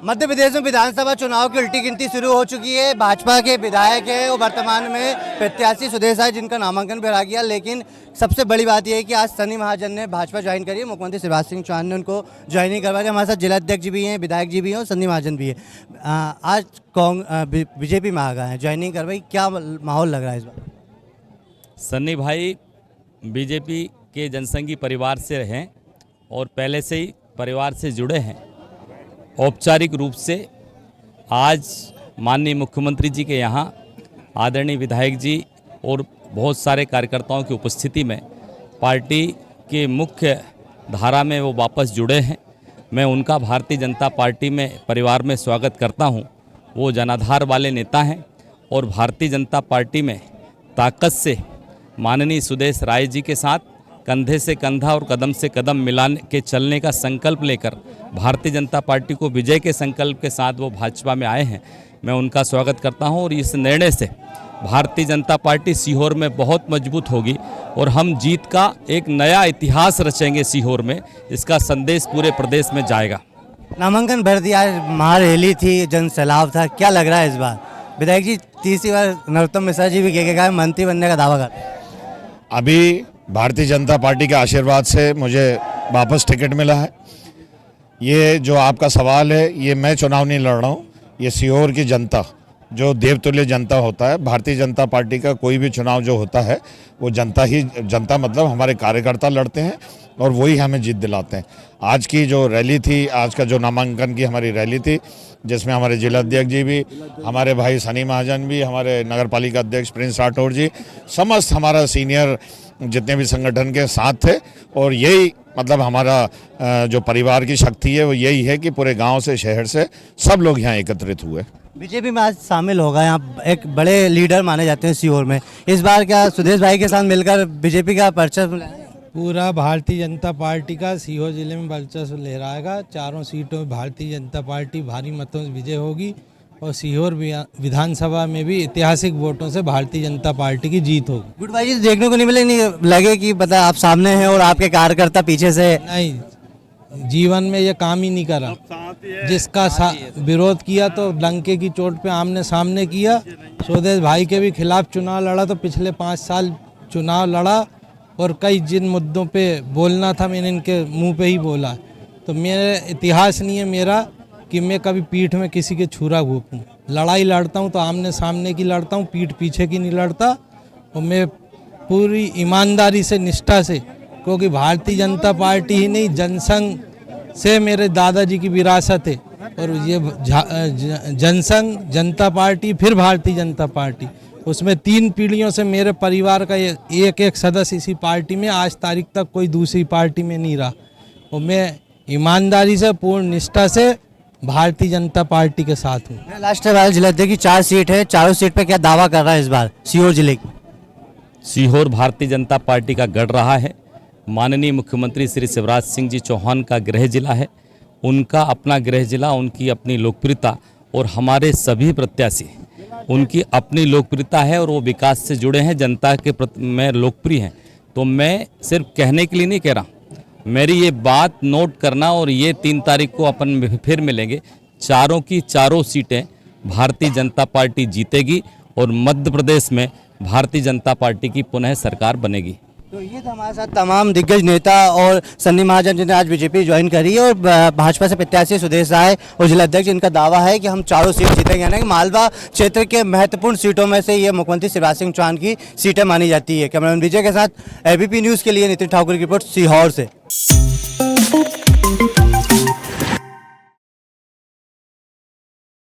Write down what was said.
मध्य प्रदेश में विधानसभा चुनाव की उल्टी गिनती शुरू हो चुकी है। भाजपा के विधायक है और वर्तमान में प्रत्याशी सुदेश राय जिनका नामांकन भी रह गया, लेकिन सबसे बड़ी बात यह है कि आज सनी महाजन ने भाजपा ज्वाइन करी है। मुख्यमंत्री शिवराज सिंह चौहान ने उनको ज्वाइनिंग करवा दी। हमारे साथ जिला अध्यक्ष भी हैं, विधायक जी भी हैं और सनी महाजन भी है। आज बीजेपी में आ गए हैं, ज्वाइनिंग करवाई, क्या माहौल लग रहा है इस बार? सन्नी भाई बीजेपी के जनसंघी परिवार से हैं और पहले से ही परिवार से जुड़े हैं। औपचारिक रूप से आज माननीय मुख्यमंत्री जी के यहाँ आदरणीय विधायक जी और बहुत सारे कार्यकर्ताओं की उपस्थिति में पार्टी के मुख्य धारा में वो वापस जुड़े हैं। मैं उनका भारतीय जनता पार्टी में परिवार में स्वागत करता हूँ। वो जनाधार वाले नेता हैं और भारतीय जनता पार्टी में ताकत से माननीय सुदेश राय जी के साथ कंधे से कंधा और कदम से कदम मिलाने के चलने का संकल्प लेकर भारतीय जनता पार्टी को विजय के संकल्प के साथ वो भाजपा में आए हैं। मैं उनका स्वागत करता हूं और इस निर्णय से भारतीय जनता पार्टी सीहोर में बहुत मजबूत होगी और हम जीत का एक नया इतिहास रचेंगे सीहोर में। इसका संदेश पूरे प्रदेश में जाएगा। नामांकन भर दिया, महारैली थी, जन सैलाब था, क्या लग रहा है इस बार? विधायक जी तीसरी बार नरोत्तम मिश्रा जी भी कह मंत्री बनने का दावा कर। अभी भारतीय जनता पार्टी के आशीर्वाद से मुझे वापस टिकट मिला है। ये जो आपका सवाल है, ये मैं चुनाव नहीं लड़ रहा हूँ, ये सीहोर की जनता जो देवतुल्य जनता होता है। भारतीय जनता पार्टी का कोई भी चुनाव जो होता है वो जनता मतलब हमारे कार्यकर्ता लड़ते हैं और वही हमें जीत दिलाते हैं। आज की जो रैली थी, आज का जो नामांकन की हमारी रैली थी, जिसमें हमारे जिला अध्यक्ष जी भी, हमारे भाई सनी महाजन भी, हमारे नगर पालिका अध्यक्ष प्रिंस राठौर जी, समस्त हमारा सीनियर जितने भी संगठन के साथ थे। और यही मतलब हमारा जो परिवार की शक्ति है वो यही है कि पूरे गांव से शहर से सब लोग यहाँ एकत्रित हुए। बीजेपी में आज शामिल होगा, यहाँ एक बड़े लीडर माने जाते हैं सीहोर में। इस बार क्या सुदेश भाई के साथ मिलकर बीजेपी का वर्चस्व? पूरा भारतीय जनता पार्टी का सीहोर जिले में वर्चस्व लहराएगा। चारों सीटों में भारतीय जनता पार्टी भारी मतों से विजय होगी और सीहोर विधानसभा में भी ऐतिहासिक वोटों से भारतीय जनता पार्टी की जीत होगी। गुड भाई जी देखने को नहीं मिले, नहीं लगे कि पता आप सामने हैं और आपके कार्यकर्ता पीछे से? नहीं, जीवन में ये काम ही नहीं करा। जिसका विरोध किया तो लंके की चोट पे आमने सामने किया। सुदेश भाई के भी खिलाफ चुनाव लड़ा तो पिछले 5 साल चुनाव लड़ा और कई जिन मुद्दों पे बोलना था मैंने इनके मुंह पे ही बोला। तो मेरे इतिहास नहीं है मेरा कि मैं कभी पीठ में किसी के छुरा घोंपूं। लड़ाई लड़ता हूं तो आमने सामने की लड़ता हूं, पीठ पीछे की नहीं लड़ता। और मैं पूरी ईमानदारी से, निष्ठा से, क्योंकि भारतीय जनता पार्टी ही नहीं जनसंघ से मेरे दादाजी की विरासत है। और ये जनसंघ, जनता पार्टी, फिर भारतीय जनता पार्टी, उसमें 3 पीढ़ियों से मेरे परिवार का एक सदस्य इसी पार्टी में आज तारीख तक कोई दूसरी पार्टी में नहीं रहा। और मैं ईमानदारी से, पूर्ण निष्ठा से भारतीय जनता पार्टी के साथ हूँ। लास्ट वाले जिला अध्यक्ष की 4 सीट है, चारों सीट पे क्या दावा कर रहा है इस बार सीहोर जिले की? सीहोर भारतीय जनता पार्टी का गढ़ रहा है। माननीय मुख्यमंत्री श्री शिवराज सिंह जी चौहान का गृह जिला है। उनका अपना गृह जिला, उनकी अपनी लोकप्रियता और हमारे सभी प्रत्याशी उनकी अपनी लोकप्रियता है और वो विकास से जुड़े हैं, जनता के प्रति में लोकप्रिय हैं। तो मैं सिर्फ कहने के लिए नहीं कह रहा, मेरी ये बात नोट करना। और ये 3 तारीख को अपन फिर मिलेंगे। चारों की चारों सीटें भारतीय जनता पार्टी जीतेगी और मध्य प्रदेश में भारतीय जनता पार्टी की पुनः सरकार बनेगी। तो ये था हमारे साथ तमाम दिग्गज नेता और सन्नी महाजन जिन्हें आज बीजेपी ज्वाइन करी है और भाजपा से प्रत्याशी सुदेश राय और जिला अध्यक्ष, इनका दावा है कि हम चारों सीट जीतेंगे। यानी कि मालवा क्षेत्र के महत्वपूर्ण सीटों में से ये मुख्यमंत्री शिवराज सिंह चौहान की सीटें मानी जाती है। कैमरामैन विजय के साथ एबीपी न्यूज़ के लिए नितिन ठाकुर की रिपोर्ट सीहोर से।